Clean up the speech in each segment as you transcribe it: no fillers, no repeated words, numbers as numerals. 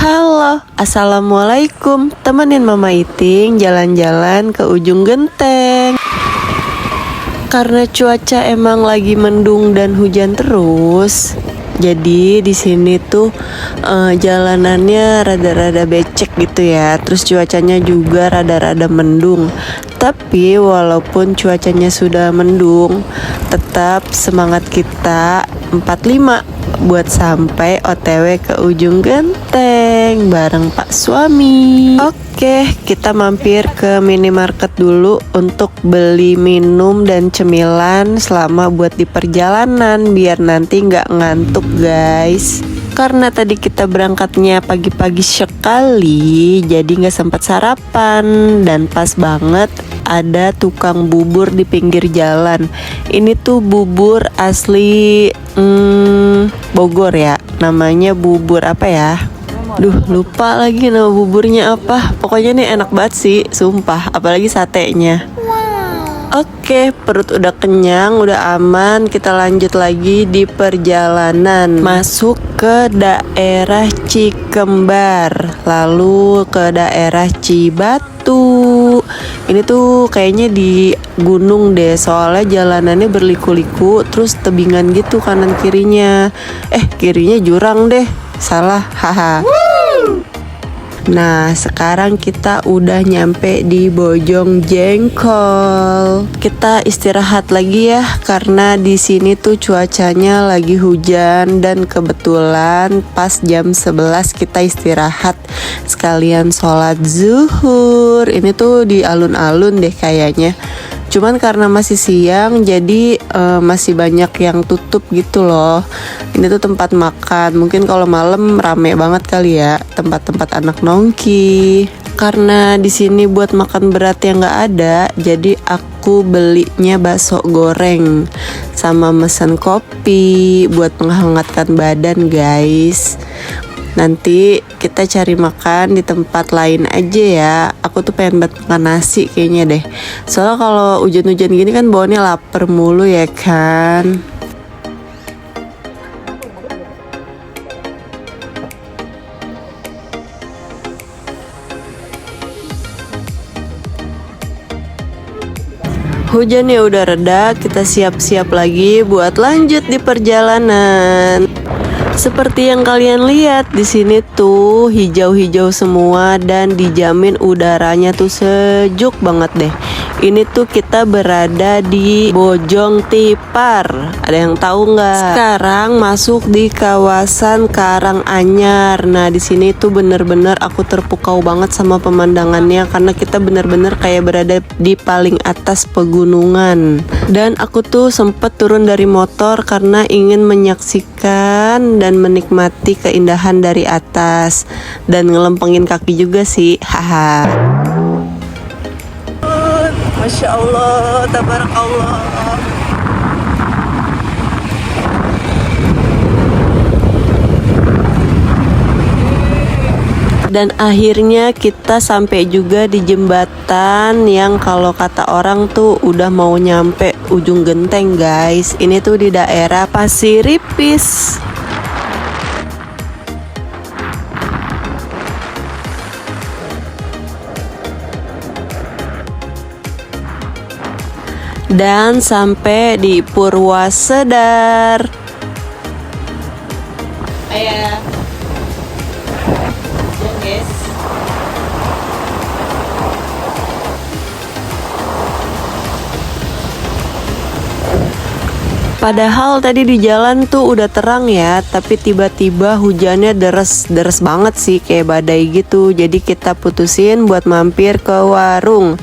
Halo, assalamualaikum. Temenin Mama Iting jalan-jalan ke ujung genteng. Karena cuaca emang lagi mendung dan hujan terus, jadi di sini tuh jalanannya rada-rada becek gitu ya. Terus cuacanya juga rada-rada mendung. Tapi walaupun cuacanya sudah mendung, tetap semangat kita 45 buat sampai OTW ke ujung genteng bareng Pak Suami. Oke, kita mampir ke minimarket dulu untuk beli minum dan cemilan selama buat di perjalanan biar nanti nggak ngantuk guys. Karena tadi kita berangkatnya pagi-pagi sekali, jadi nggak sempat sarapan dan pas banget ada tukang bubur di pinggir jalan. Ini tuh bubur asli Bogor ya, namanya bubur apa ya? Duh, lupa lagi nama buburnya apa. Pokoknya nih enak banget sih, sumpah. Apalagi satenya. Oke, perut udah kenyang, udah aman. Kita lanjut lagi di perjalanan. Masuk ke daerah Cikembar, lalu ke daerah Cibatu. Ini tuh kayaknya di gunung deh, soalnya jalanannya berliku-liku, terus tebingan gitu kanan kirinya. Kirinya jurang deh, salah, haha. Nah, sekarang kita udah nyampe di Bojong Jengkol. Kita istirahat lagi ya, karena di sini tuh cuacanya lagi hujan dan kebetulan pas jam 11 kita istirahat sekalian sholat zuhur. Ini tuh di alun-alun deh kayaknya. Cuman karena masih siang, jadi masih banyak yang tutup gitu loh. Ini tuh tempat makan. Mungkin kalau malam rame banget kali ya, tempat-tempat anak nongki. Karena di sini buat makan berat yang nggak ada, jadi aku belinya bakso goreng sama mesen kopi buat menghangatkan badan guys. Nanti kita cari makan di tempat lain aja ya. Aku tuh pengen banget makan nasi kayaknya deh. Soalnya kalau hujan-hujan gini kan bawaannya lapar mulu ya kan. Hujannya udah reda, kita siap-siap lagi buat lanjut di perjalanan. Seperti yang kalian lihat di sini tuh hijau-hijau semua dan dijamin udaranya tuh sejuk banget deh. Ini tuh kita berada di Bojong Tipar. Ada yang tahu nggak? Sekarang masuk di kawasan Karanganyar. Nah di sini tuh bener-bener aku terpukau banget sama pemandangannya karena kita bener-bener kayak berada di paling atas pegunungan. Dan aku tuh sempet turun dari motor karena ingin menyaksikan dan menikmati keindahan dari atas dan ngelempengin kaki juga sih, haha. Masya Allah, tabarakallah. Dan akhirnya kita sampai juga di jembatan yang kalau kata orang tuh udah mau nyampe ujung genteng guys. Ini tuh di daerah Pasiripis. Dan sampai di Purwasedar. Ayah. Yes. Padahal tadi di jalan tuh udah terang ya, tapi tiba-tiba hujannya deres banget sih, kayak badai gitu. Jadi kita putusin buat mampir ke warung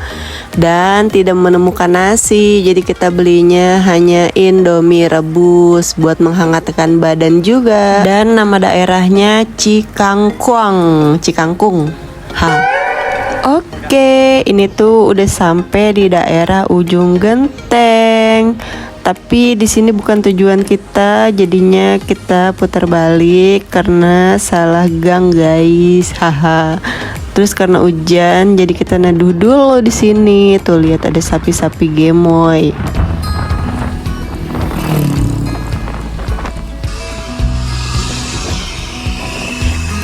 dan tidak menemukan nasi. Jadi kita belinya hanya Indomie rebus buat menghangatkan badan juga. Dan nama daerahnya Cikangkung. Oke, ini tuh udah sampai di daerah ujung genteng. Tapi di sini bukan tujuan kita, jadinya kita putar balik karena salah gang guys, haha. Terus karena hujan, jadi kita neduh dulu di sini. Tuh lihat ada sapi-sapi gemoy.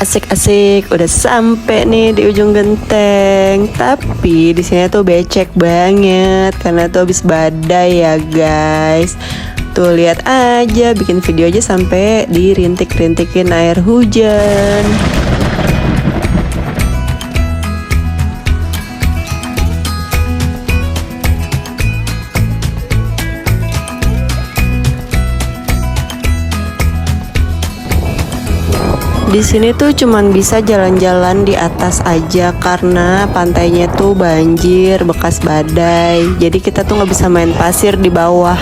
Asik-asik, udah sampai nih di ujung genteng. Tapi di sini tuh becek banget karena tuh habis badai ya guys. Tuh lihat aja, bikin video aja sampai dirintik-rintikin air hujan. Di sini tuh cuman bisa jalan-jalan di atas aja karena pantainya tuh banjir bekas badai. Jadi kita tuh nggak bisa main pasir di bawah.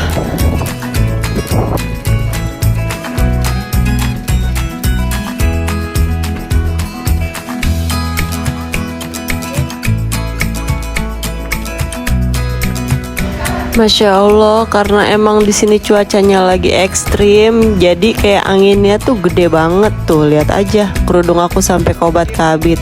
Masya Allah, karena emang di sini cuacanya lagi ekstrim, jadi kayak anginnya tuh gede banget tuh. Lihat aja, kerudung aku sampai kobat kabit.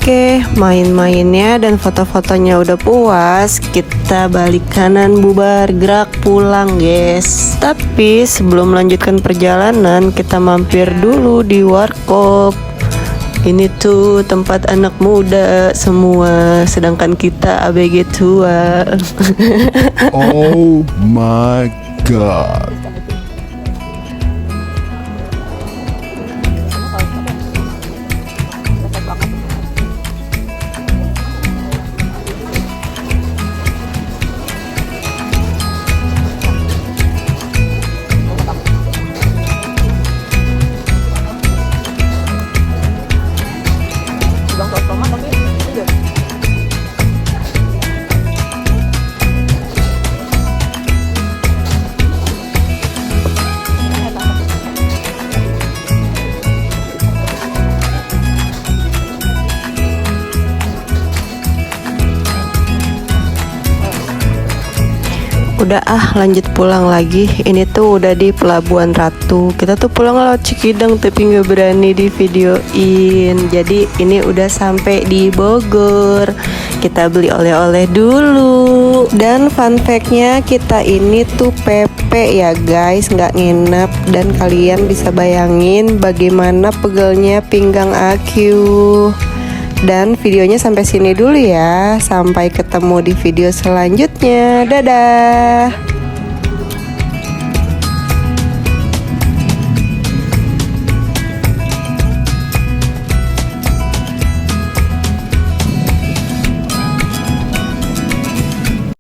Oke, main-mainnya dan foto-fotonya udah puas. Kita balik kanan, bubar, gerak, pulang guys. Tapi sebelum melanjutkan perjalanan, kita mampir dulu di warkop. Ini tuh tempat anak muda semua, sedangkan kita ABG tua. Oh my god. Udah lanjut pulang lagi. Ini tuh udah di Pelabuhan Ratu. Kita tuh pulang lewat Cikidang tapi nggak berani di videoin. Jadi ini udah sampai di Bogor. Kita beli oleh-oleh dulu. Dan fun fact-nya, kita ini tuh PP ya guys, nggak nginep. Dan kalian bisa bayangin bagaimana pegelnya pinggang aku. Dan videonya sampai sini dulu ya. Sampai ketemu di video selanjutnya. Dadah.